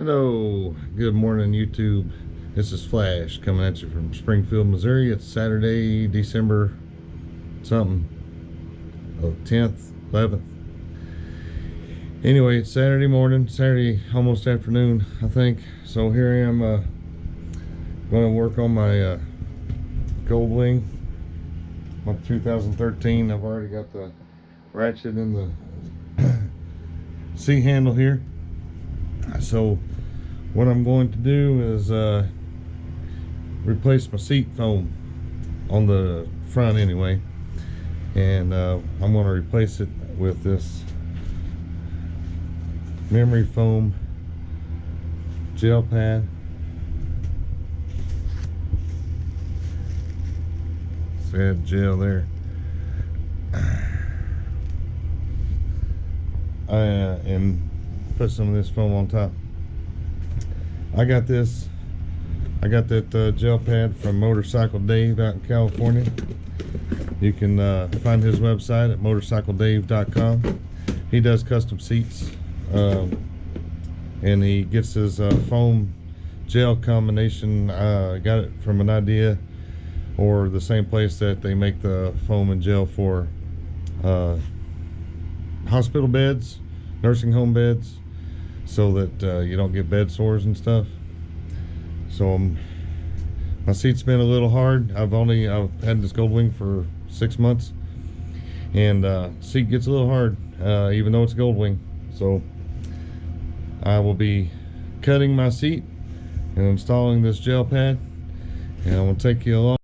Hello, good morning YouTube. This is Flash coming at you from Springfield, Missouri. It's Saturday, December something, 10th, 11th. Anyway, it's Saturday morning, Saturday almost afternoon, I think. So here I am, going to work on my Goldwing, my 2013. I've already got the ratchet in the seat handle here. So what I'm going to do is replace my seat foam on the front anyway, and I'm going to replace it with this memory foam gel pad. So add gel there. And put some of this foam on top. I got that gel pad from Motorcycle Dave out in California. You can find his website at motorcycledave.com. He does custom seats, and he gets his foam gel combination. Got it from an idea or the same place that they make the foam and gel for hospital beds, nursing home beds, so that you don't get bed sores and stuff. So my seat's been a little hard. I've had this Goldwing for 6 months, and seat gets a little hard, even though it's Goldwing. So I will be cutting my seat and installing this gel pad, and I'm gonna take you along.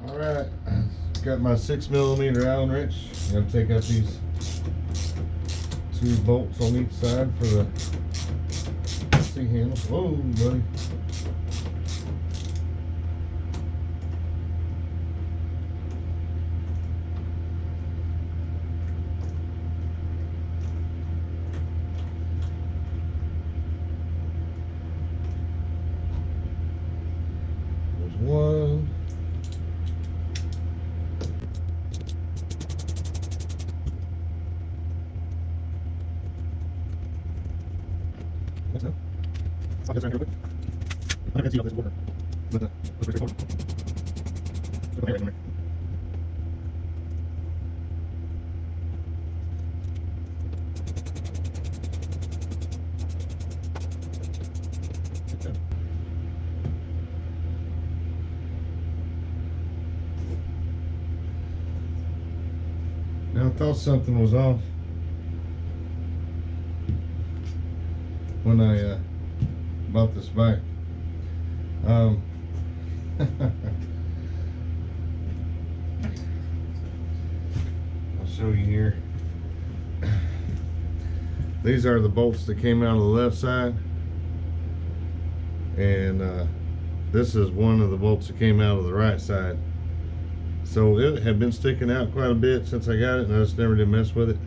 All right, got my 6mm Allen wrench. I'm gonna take out these 2 bolts on each side for the seat handle. Whoa, buddy. There's one. Now I thought something was off when I bought this bike. I'll show you here. These are the bolts that came out of the left side, and this is one of the bolts that came out of the right side. So it had been sticking out quite a bit since I got it, and I just never did mess with it.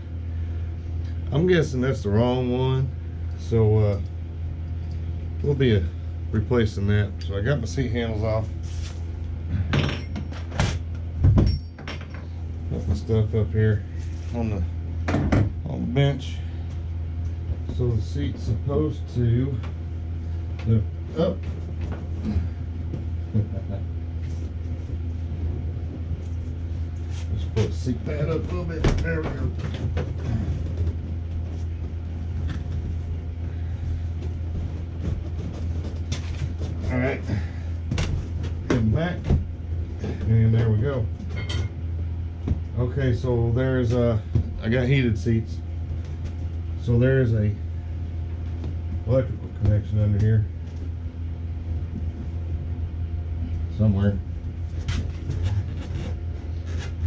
I'm guessing that's the wrong one, so we'll be replacing that. So I got my seat handles off. Put my stuff up here on the bench. So the seat's supposed to lift up. Let's put the seat pad up a little bit. There we go. All right, heading back, and there we go. Okay, so there's I got heated seats, so there's a electrical connection under here somewhere.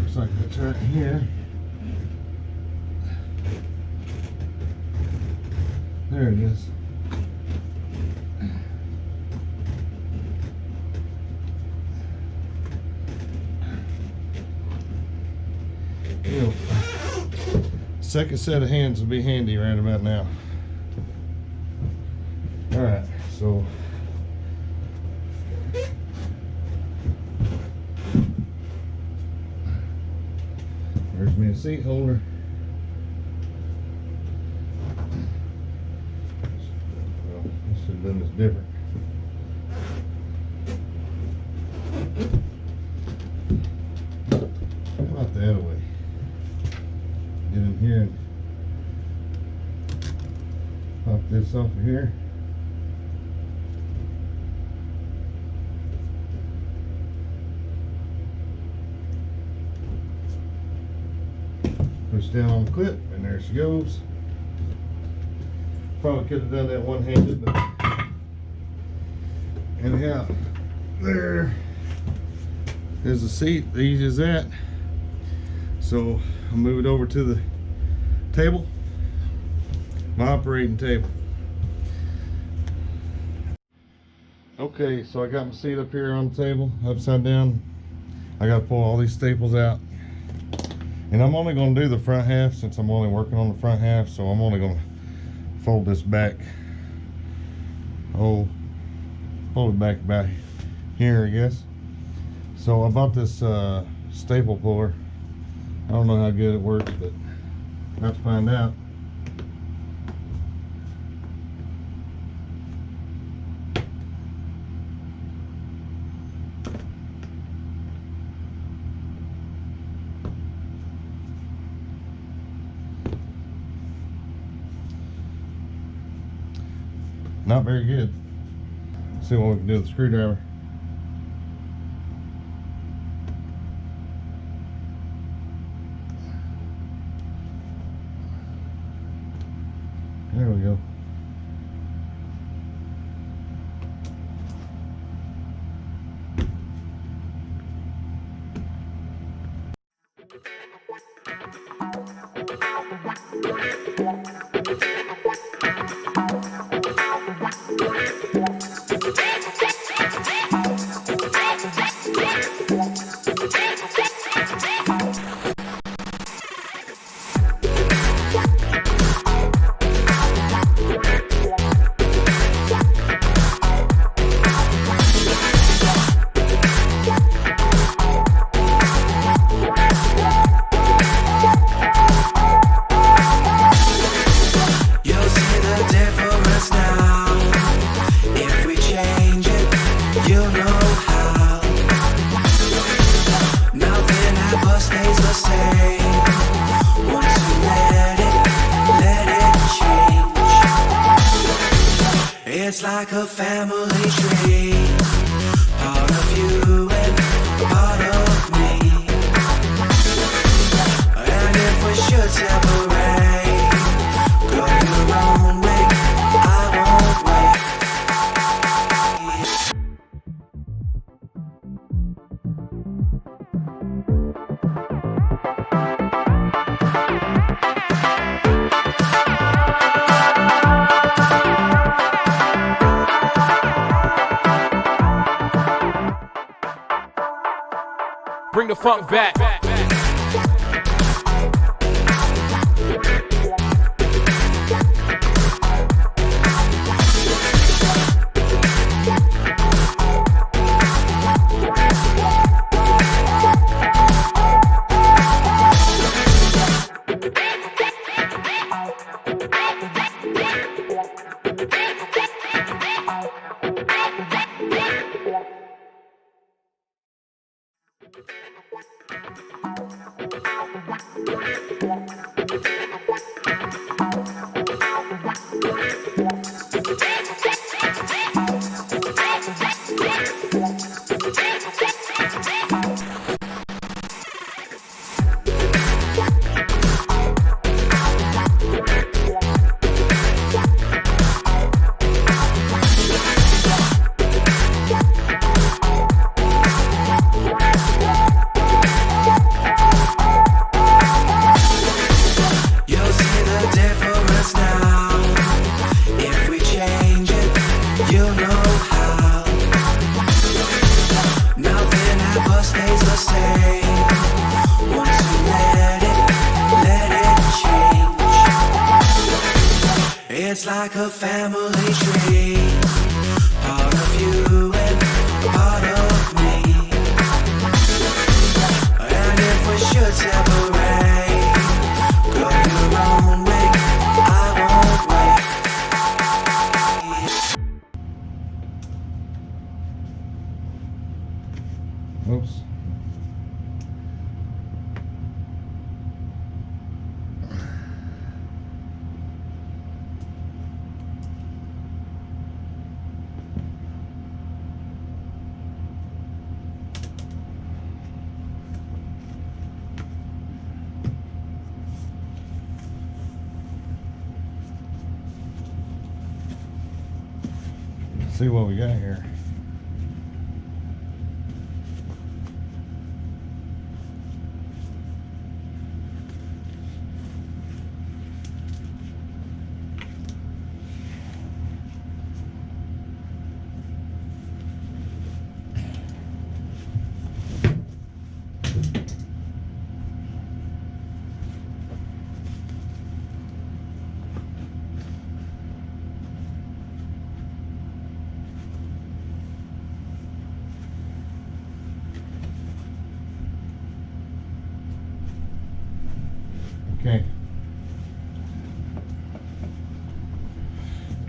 Looks like it's right here. There it is. Second set of hands will be handy right about now. All right, so there's me a seat holder. should have done this different. Come out the other way. Get in here and pop this off of here. Push down on the clip, and there she goes. Probably could have done that one-handed, but anyhow, there is the seat. Easy as that. So I'll move it over to the table, my operating table. Okay, so I got my seat up here on the table, upside down. I got to pull all these staples out. And I'm only going to do the front half since I'm only working on the front half, so I'm only going to fold this back. Fold it back about here, I guess. So I bought this staple puller. I don't know how good it works, but I'll have to find out. Not very good. Let's see what we can do with the screwdriver. There we go. It's like a family tree, part of you and part of me. And if we should separate, go your own way, I won't wait. Bring the funk back. It's like a family tree, part of you and part of me. And if we should separate, go your own way, I won't wait. see what we got here. Okay.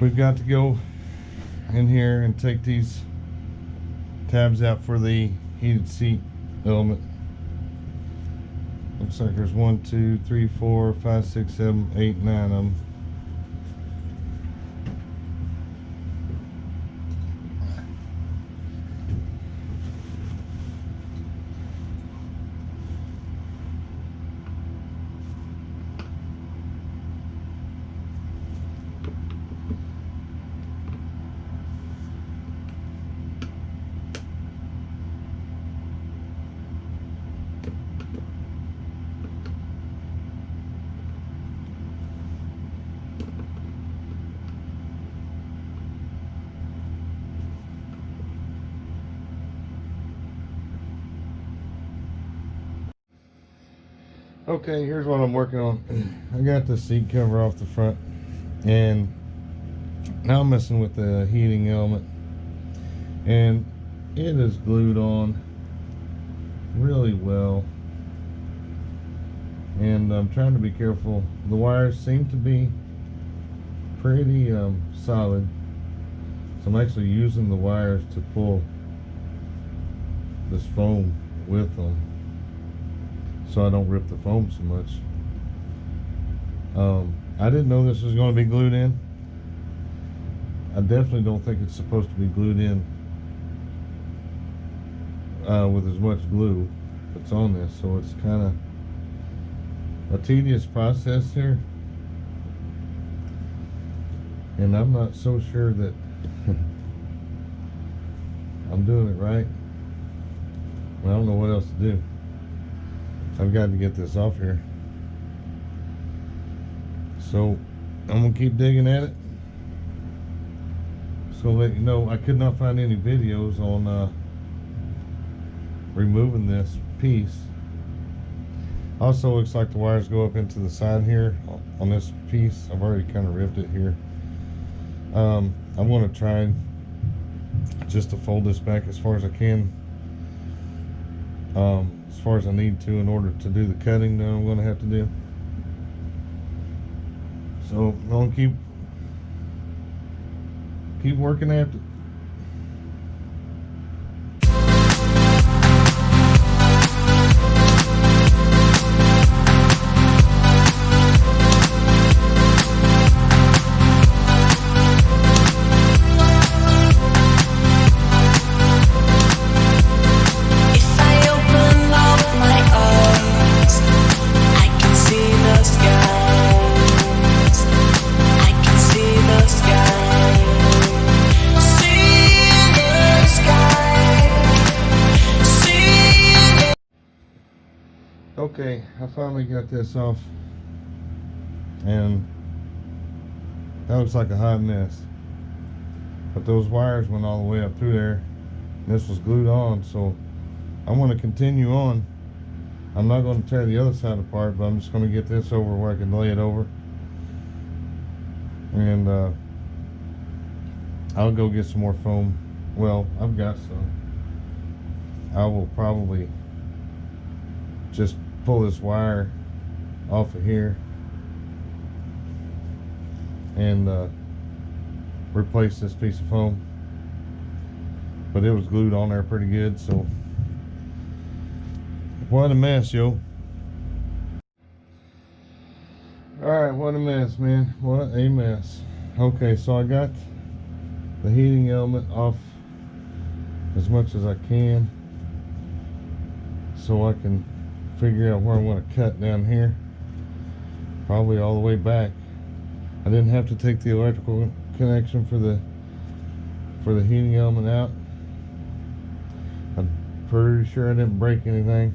We've got to go in here and take these tabs out for the heated seat element. Looks like there's 1, 2, 3, 4, 5, 6, 7, 8, 9 of them. Okay, here's what I'm working on. I got the seat cover off the front, and now I'm messing with the heating element, and it is glued on really well, and I'm trying to be careful. The wires seem to be pretty solid, so I'm actually using the wires to pull this foam with them, so I don't rip the foam so much. I didn't know this was going to be glued in. I definitely don't think it's supposed to be glued in with as much glue that's on this, so it's kind of a tedious process here, and I'm not so sure that I'm doing it right. I don't know what else to do. I've got to get this off here, so I'm gonna keep digging at it. So let you know, I could not find any videos on removing this piece. Also, looks like the wires go up into the side here on this piece. I've already kind of ripped it here. I'm going to try just to fold this back as far as I can, as far as I need to, in order to do the cutting that I'm going to have to do. So I'm going to keep working at it. Okay, I finally got this off, and that looks like a hot mess. But those wires went all the way up through there, and this was glued on, so I want to continue on. I'm not going to tear the other side apart, but I'm just going to get this over where I can lay it over, and I'll go get some more foam. Well, I've got some. I will probably just pull this wire off of here and replace this piece of foam, but it was glued on there pretty good. So what a mess, yo. Alright, what a mess, man, what a mess. Okay, so I got the heating element off as much as I can, so I can figure out where I want to cut down here, probably all the way back. I didn't have to take the electrical connection for the for the heating element out. I'm pretty sure I didn't break anything.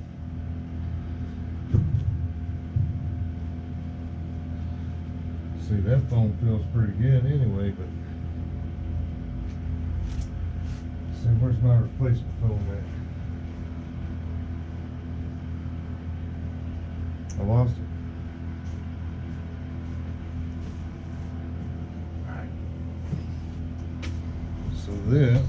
See, that foam feels pretty good anyway, but see, where's my replacement foam at? I lost it. Alright. So this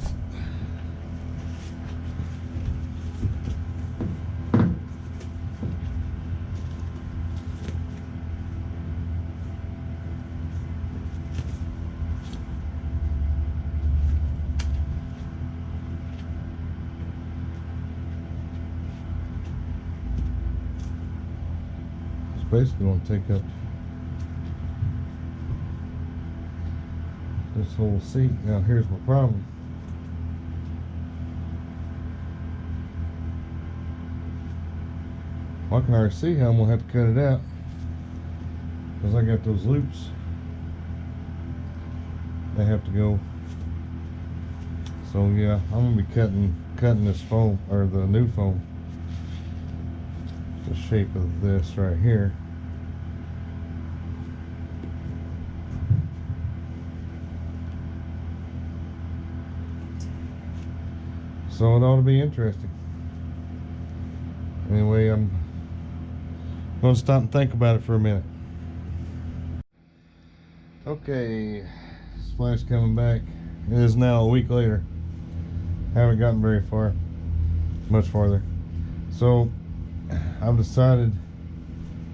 basically going to take up this whole seat. Now here's my problem. Well, I can already see how I'm going to have to cut it out because I got those loops. They have to go. So yeah, I'm going to be cutting this foam, or the new foam, the shape of this right here. So it ought to be interesting. Anyway, I'm going to stop and think about it for a minute. Okay, Splash coming back. It is now a week later. Haven't gotten very far, much farther. So I've decided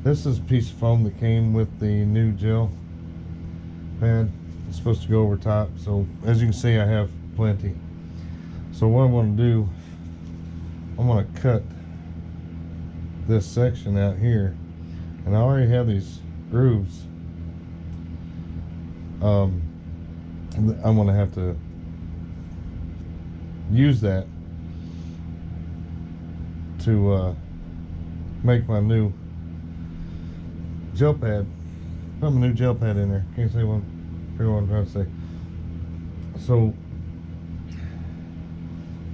this is a piece of foam that came with the new gel pad. It's supposed to go over top, so as you can see I have plenty. So what I'm going to do, I'm going to cut this section out here, and I already have these grooves. I'm going to have to use that to make my new gel pad. Put my new gel pad in there. Can't say what I'm trying to say. So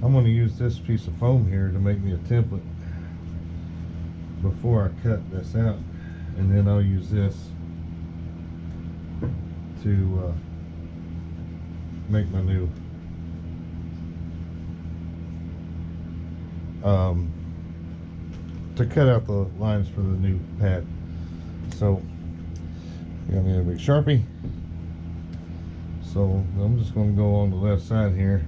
I'm going to use this piece of foam here to make me a template before I cut this out, and then I'll use this to make my new to cut out the lines for the new pad. So got me a big Sharpie. So I'm just going to go on the left side here.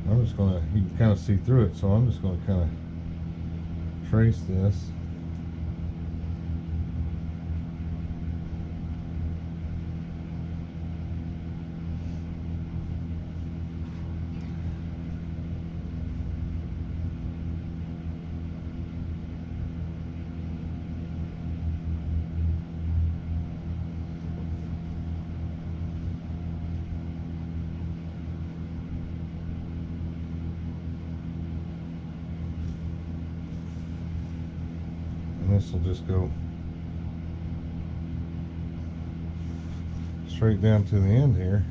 I'm just going to, you can kind of see through it, so I'm just going to kind of trace this. This will just go straight down to the end here.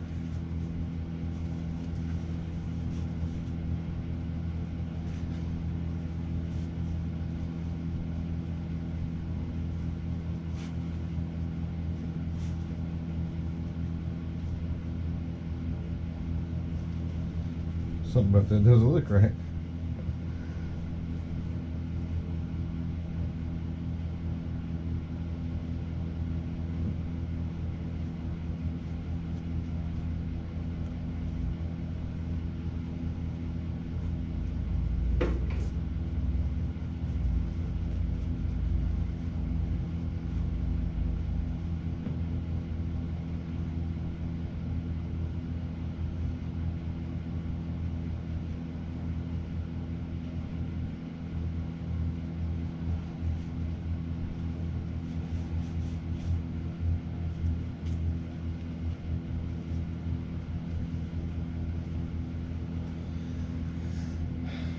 Something about that doesn't look right.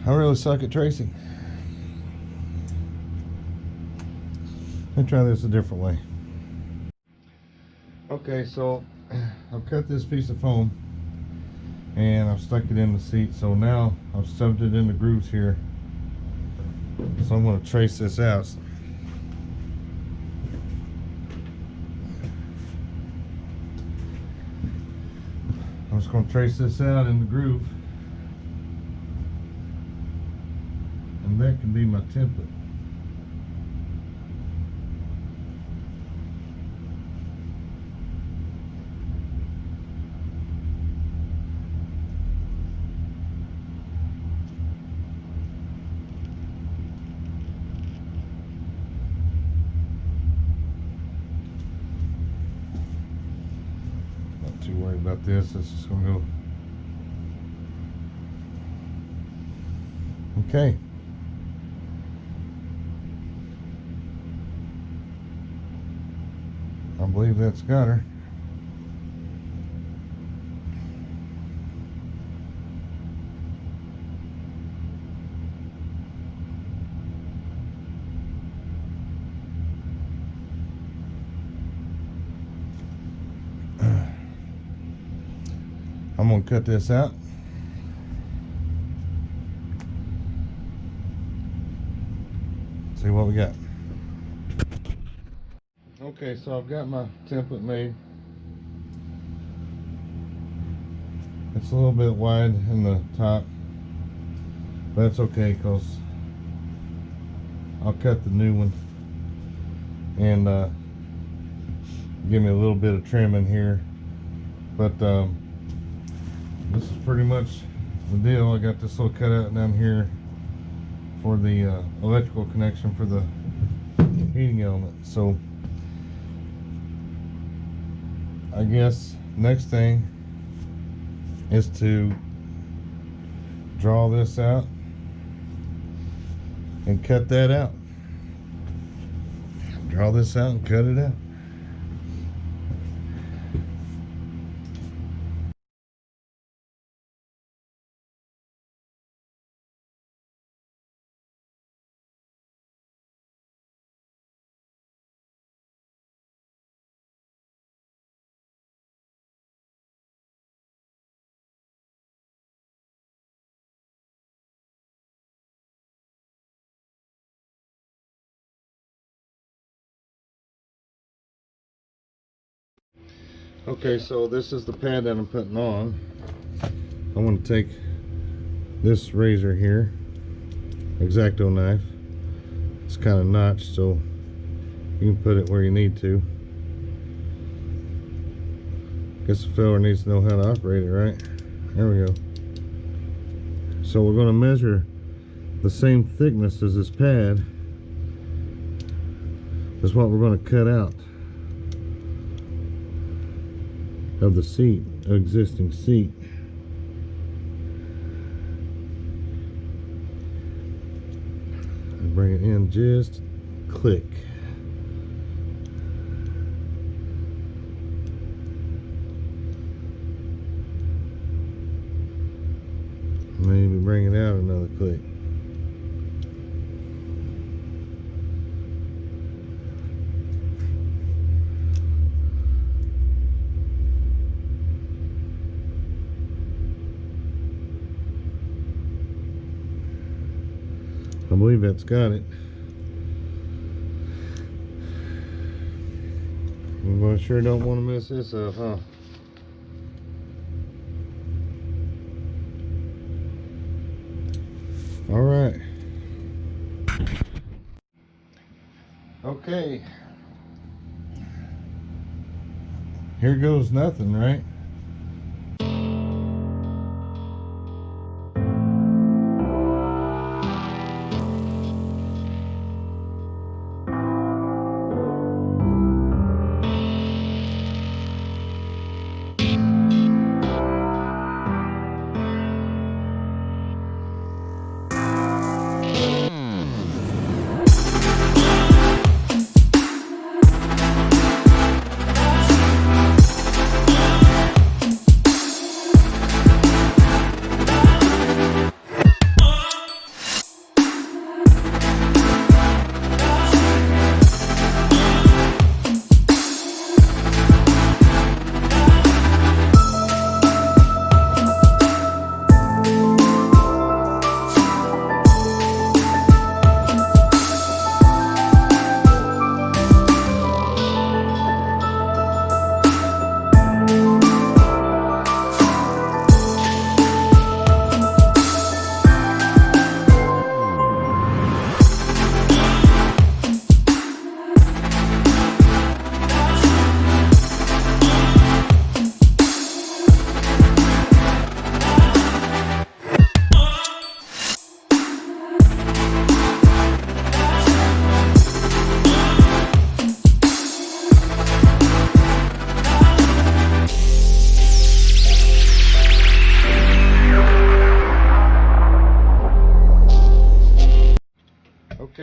I really suck at tracing. Let me try this a different way. Okay, so I've cut this piece of foam and I've stuck it in the seat. So now I've stuffed it in the grooves here. So I'm going to trace this out. I'm just going to trace this out in the groove, and that can be my template. Too worried about this. It's just gonna go. Okay. I believe that's got her. I'm gonna cut this out. See what we got. Okay, so I've got my template made. It's a little bit wide in the top, but that's okay because I'll cut the new one and give me a little bit of trim in here. But this is pretty much the deal. I got this little cutout down here for the electrical connection for the heating element. So I guess next thing is to draw this out and cut that out. Draw this out and cut it out. Okay, so this is the pad that I'm putting on. I'm going to take this razor here, X-Acto knife. It's kind of notched, so you can put it where you need to. Guess the fella needs to know how to operate it, right? There we go. So we're going to measure the same thickness as this pad. That's what we're going to cut out of the seat, existing seat. And bring it in just click. Maybe bring it out another click. I believe that's got it. I sure don't want to mess this up, huh? All right. Okay. Here goes nothing, right?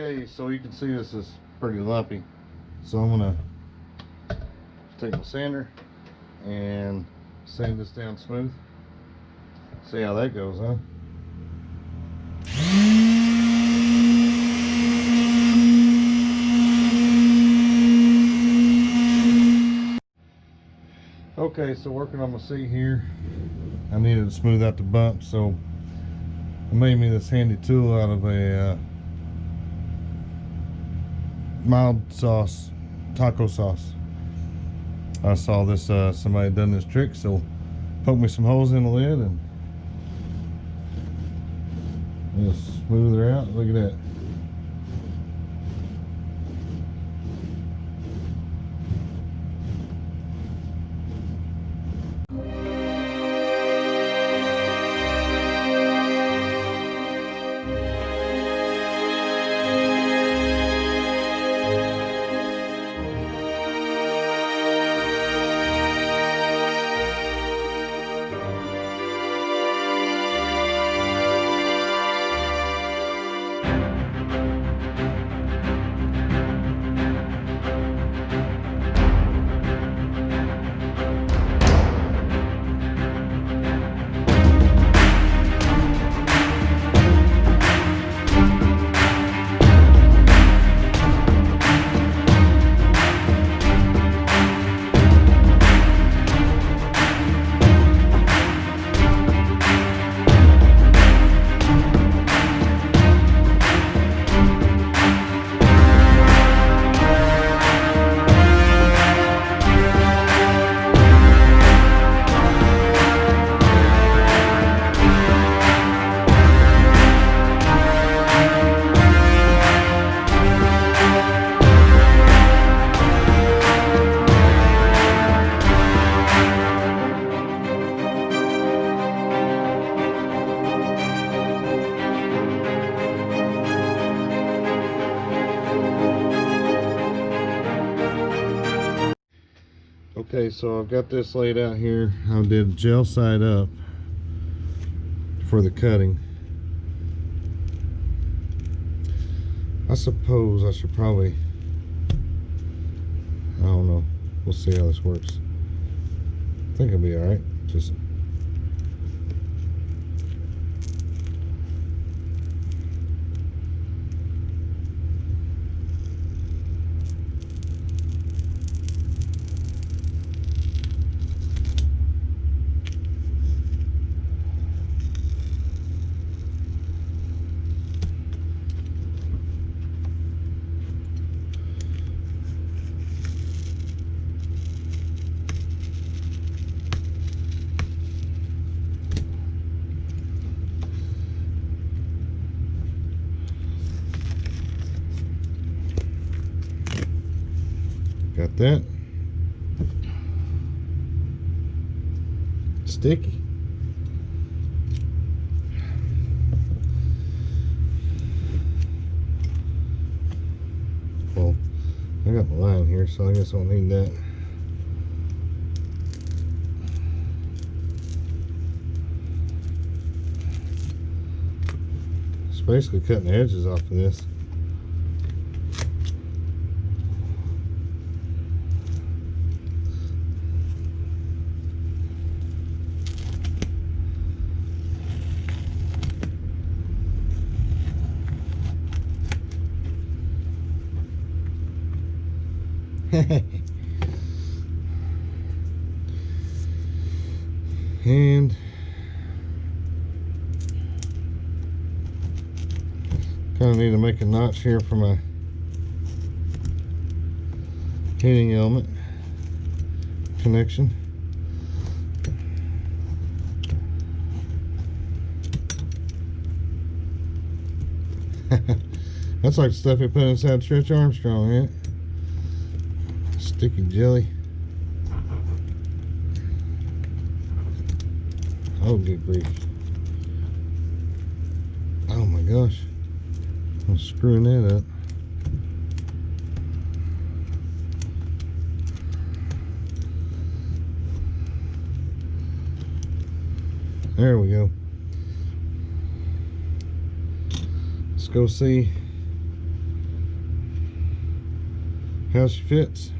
Okay, so you can see this is pretty lumpy. So I'm gonna take my sander and sand this down smooth. See how that goes, huh? Okay, so working on my seat here, I needed to smooth out the bump, so I made me this handy tool out of a mild sauce, taco sauce. I saw this, somebody done this trick, so poke me some holes in the lid and just smooth her out. Look at that. Okay, so I've got this laid out here. I did gel side up for the cutting. I suppose I should probably, I don't know, we'll see how this works. I think it'll be alright. Just got that. Sticky. Well, I got my line here, so I guess I don't need that. It's basically cutting the edges off of this. And kind of need to make a notch here for my heating element connection. That's like the stuff you put inside Stretch Armstrong, ain't it? Sticky jelly. Oh, good grief. Oh my gosh. I'm screwing that up. There we go. Let's go see how she fits.